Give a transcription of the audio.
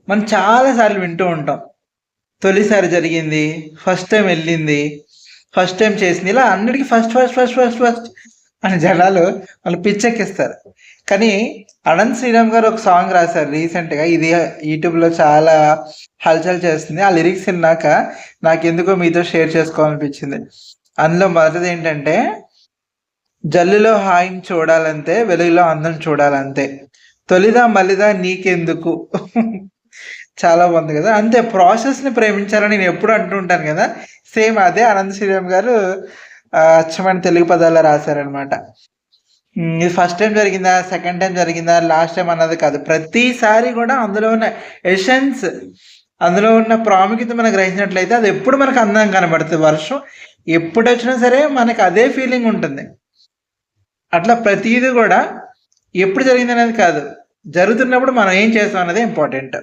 మనం చాలా సార్లు వింటూ ఉంటాం. తొలిసారి జరిగింది, ఫస్ట్ టైం వెళ్ళింది, ఫస్ట్ టైం చేసింది, ఇలా అన్నిటికీ first first first first first అని జనాలు వాళ్ళు పిచ్చెక్కిస్తారు. కానీ అనంత్ శ్రీరామ్ గారు ఒక సాంగ్ రాశారు రీసెంట్గా, ఇది యూట్యూబ్లో చాలా హల్చల్ చేస్తుంది. ఆ లిరిక్స్ విన్నాక నాకెందుకో మీతో షేర్ చేసుకోవాలనిపించింది. అందులో మొదటిది ఏంటంటే, జల్లులో హాయిని చూడాలంతే, వెలుగులో అందం చూడాలంతే, తొలిదా మలిదా నీకెందుకు. చాలా బాగుంది కదా. అంతే, ప్రాసెస్ని ప్రేమించాలని నేను ఎప్పుడు అంటూ ఉంటాను కదా. సేమ్ అదే అనంత్ శ్రీరామ్ గారు అచ్చమైన తెలుగు పదాల్లో రాశారనమాట. ఇది ఫస్ట్ టైం జరిగిందా, సెకండ్ టైం జరిగిందా, లాస్ట్ టైం అన్నది కాదు, ప్రతిసారి కూడా అందులో ఉన్న ఎసెన్స్, అందులో ఉన్న ప్రాముఖ్యత మనం గ్రహించినట్లయితే అది ఎప్పుడు మనకు అందంగా కనబడుతుంది. వర్షం ఎప్పుడు వచ్చినా సరే మనకు అదే ఫీలింగ్ ఉంటుంది. అట్లా ప్రతిదీ కూడా ఎప్పుడు జరిగింది అనేది కాదు, జరుగుతున్నప్పుడు మనం ఏం చేస్తాం అనేది ఇంపార్టెంట్.